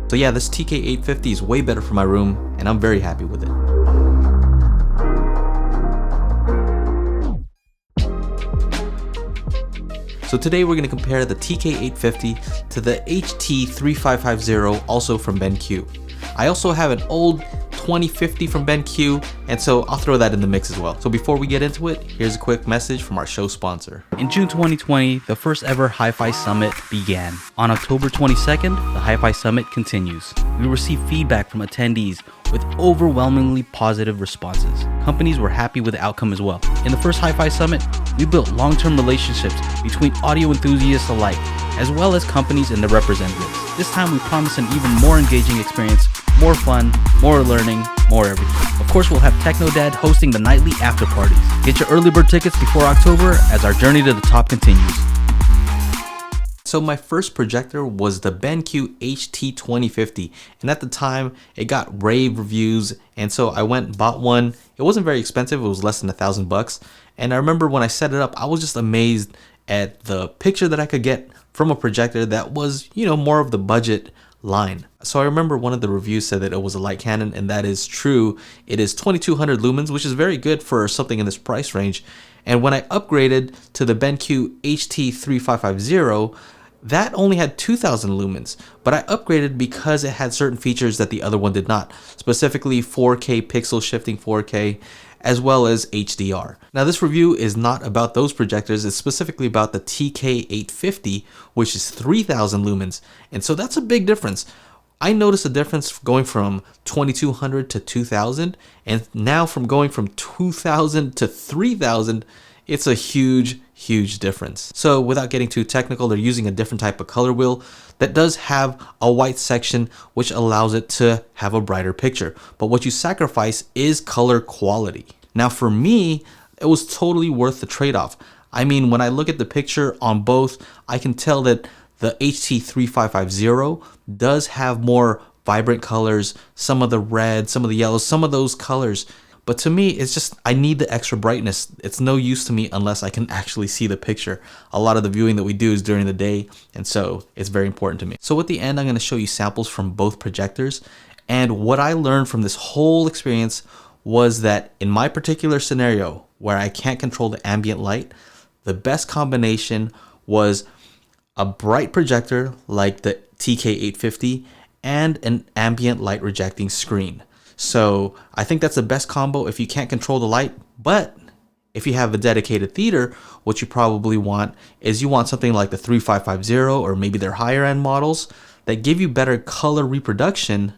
So yeah, this TK850 is way better for my room, and I'm very happy with it. So today we're going to compare the TK850 to the HT3550, also from BenQ. I also have an old 2050 from BenQ, and so I'll throw that in the mix as well. So before we get into it, here's a quick message from our show sponsor. In June 2020, the first ever Hi-Fi Summit began. On October 22nd, the Hi-Fi Summit continues. We received feedback from attendees with overwhelmingly positive responses. Companies were happy with the outcome as well. In the first Hi-Fi Summit, we built long-term relationships between audio enthusiasts alike, as well as companies and their representatives. This time we promise an even more engaging experience, more fun, more learning, more everything. Of course, we'll have TechnoDad hosting the nightly after parties. Get your early bird tickets before October as our journey to the top continues. So my first projector was the BenQ HT2050, and at the time it got rave reviews, and so I went and bought one. It wasn't very expensive, it was less than $1,000, and I remember when I set it up, I was just amazed at the picture that I could get from a projector that was, more of the budget line. So I remember one of the reviews said that it was a light cannon, and that is true. It is 2200 lumens, which is very good for something in this price range. And when I upgraded to the BenQ HT3550, that only had 2000 lumens, but I upgraded because it had certain features that the other one did not, specifically 4K pixel shifting 4K, as well as HDR. Now this review is not about those projectors, it's specifically about the TK850, which is 3000 lumens, and so that's a big difference. I noticed a difference going from 2200 to 2000, and now from going from 2000 to 3000, it's a huge difference. So without getting too technical, they're using a different type of color wheel that does have a white section, which allows it to have a brighter picture. But what you sacrifice is color quality. Now for me, it was totally worth the trade-off. I mean, when I look at the picture on both, I can tell that the HT3550 does have more vibrant colors, some of the red, some of the yellows, some of those colors. But to me, it's just, I need the extra brightness. It's no use to me unless I can actually see the picture. A lot of the viewing that we do is during the day, and so it's very important to me. So at the end, I'm going to show you samples from both projectors. And what I learned from this whole experience was that in my particular scenario, where I can't control the ambient light, the best combination was a bright projector like the TK850 and an ambient light rejecting screen. So I think that's the best combo if you can't control the light. But if you have a dedicated theater, what you probably want is you want something like the 3550 or maybe their higher end models that give you better color reproduction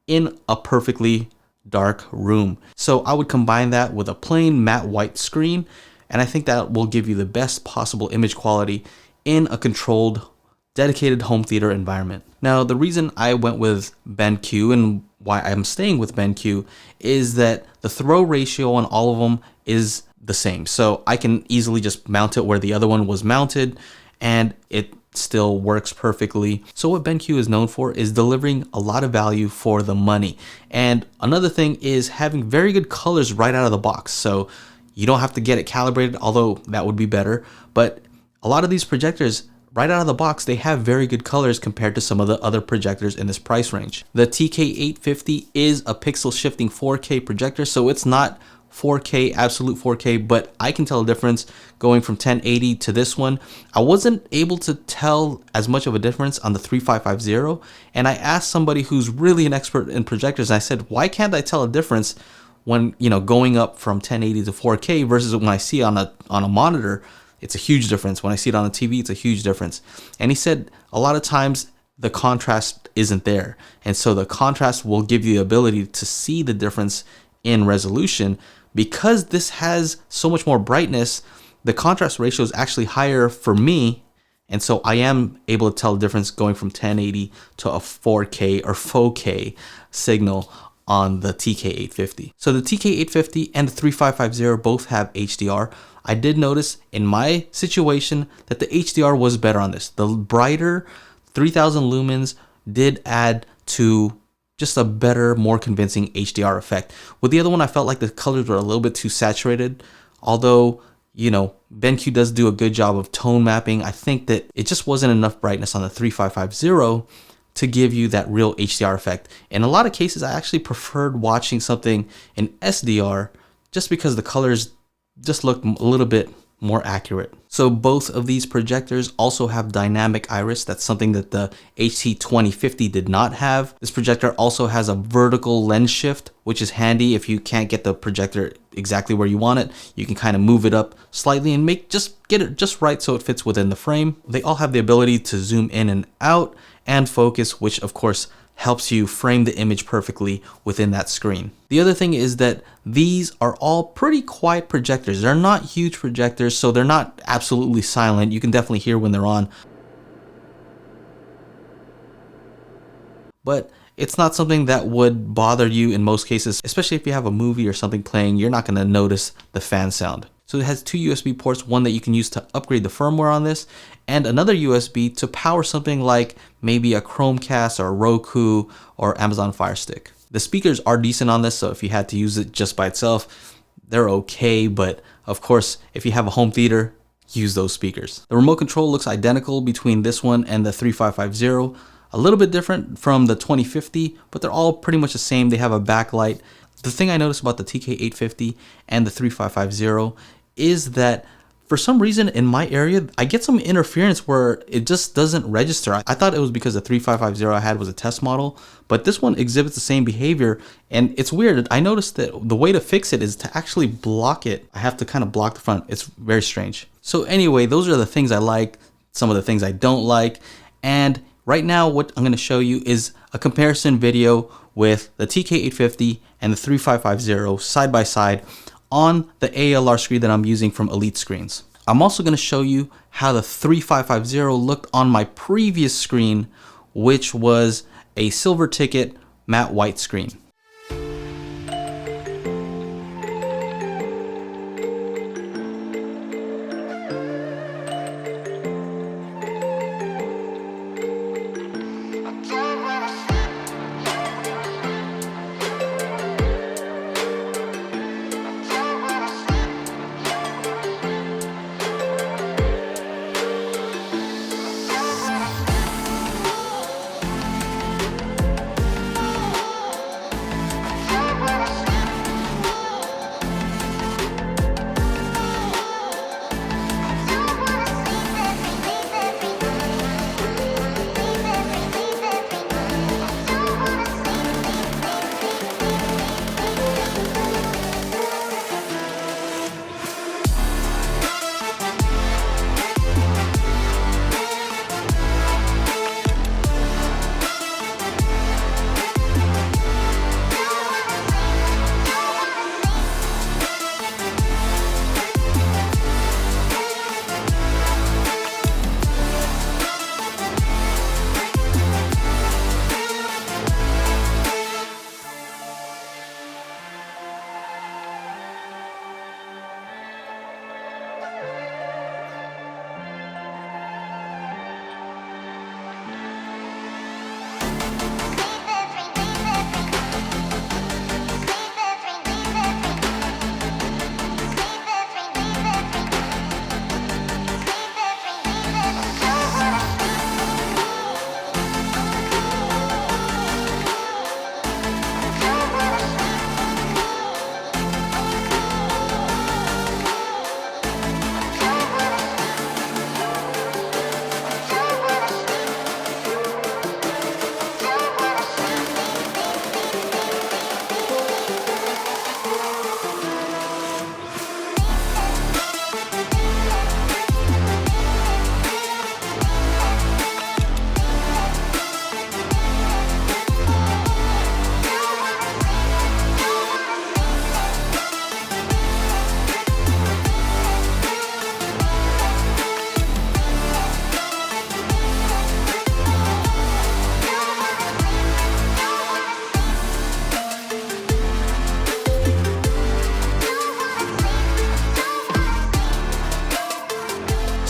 in a perfectly dark room. So I would combine that with a plain matte white screen, and I think that will give you the best possible image quality in a controlled, dedicated home theater environment. Now, the reason I went with BenQ and why I'm staying with BenQ is that the throw ratio on all of them is the same. So I can easily just mount it where the other one was mounted, and it still works perfectly. So what BenQ is known for is delivering a lot of value for the money. And another thing is having very good colors right out of the box. So you don't have to get it calibrated, although that would be better. But a lot of these projectors, right out of the box, they have very good colors compared to some of the other projectors in this price range. The TK850 is a pixel shifting 4K projector, so it's not 4K, absolute 4K, but I can tell a difference going from 1080 to this one. I wasn't able to tell as much of a difference on the 3550, and I asked somebody who's really an expert in projectors, and I said, why can't I tell a difference when, going up from 1080 to 4K versus when I see on a monitor? It's a huge difference. When I see it on the TV, it's a huge difference. And he said a lot of times the contrast isn't there. And so the contrast will give you the ability to see the difference in resolution. Because this has so much more brightness, the contrast ratio is actually higher for me. And so I am able to tell the difference going from 1080 to a 4K or 4K signal on the TK850. So the TK850 and the 3550 both have HDR. I did notice in my situation that the HDR was better on this. The brighter 3000 lumens did add to just a better, more convincing HDR effect. With the other one, I felt like the colors were a little bit too saturated. Although, BenQ does do a good job of tone mapping, I think that it just wasn't enough brightness on the 3550 to give you that real HDR effect. In a lot of cases, I actually preferred watching something in SDR just because the colors just look a little bit more accurate. So both of these projectors also have dynamic iris. That's something that the HT2050 did not have. This projector also has a vertical lens shift, which is handy if you can't get the projector exactly where you want it. You can kind of move it up slightly and get it just right so it fits within the frame. They all have the ability to zoom in and out and focus, which of course helps you frame the image perfectly within that screen. The other thing is that these are all pretty quiet projectors. They're not huge projectors, so they're not absolutely silent. You can definitely hear when they're on. But it's not something that would bother you in most cases, especially if you have a movie or something playing, you're not going to notice the fan sound. So it has two USB ports, one that you can use to upgrade the firmware on this, and another USB to power something like maybe a Chromecast or a Roku or Amazon Fire Stick. The speakers are decent on this, so if you had to use it just by itself, they're okay, but of course, if you have a home theater, use those speakers. The remote control looks identical between this one and the 3550, a little bit different from the 2050, but they're all pretty much the same. They have a backlight. The thing I noticed about the TK850 and the 3550 is that for some reason in my area, I get some interference where it just doesn't register. I thought it was because the 3550 I had was a test model, but this one exhibits the same behavior, and it's weird. I noticed that the way to fix it is to actually block it. I have to kind of block the front. It's very strange. So anyway, those are the things I like, some of the things I don't like, and right now what I'm going to show you is a comparison video with the TK850 and the 3550 side by side on the ALR screen that I'm using from Elite Screens. I'm also going to show you how the 3550 looked on my previous screen, which was a silver ticket matte white screen.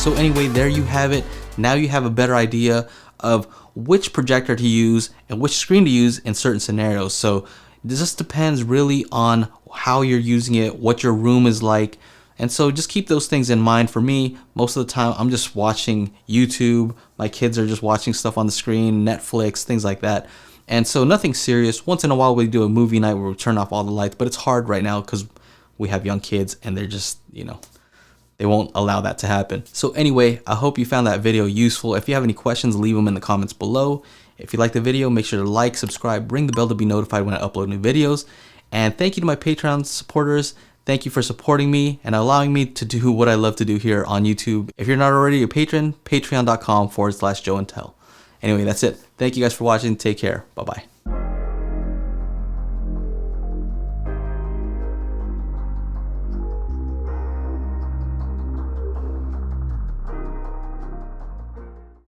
So anyway, there you have it. Now you have a better idea of which projector to use and which screen to use in certain scenarios. So this just depends really on how you're using it, what your room is like, And so just keep those things in mind. For me, most of the time I'm just watching YouTube. My kids are just watching stuff on the screen, Netflix, things like that. And so nothing serious. Once in a while we do a movie night where we turn off all the lights, but it's hard right now because we have young kids and they're just, they won't allow that to happen. So anyway, I hope you found that video useful. If you have any questions, leave them in the comments below. If you like the video, make sure to like, subscribe, ring the bell to be notified when I upload new videos. And thank you to my Patreon supporters. Thank you for supporting me and allowing me to do what I love to do here on YouTube. If you're not already a patron, patreon.com/Joe and Tell. Anyway, that's it. Thank you guys for watching. Take care. Bye-bye.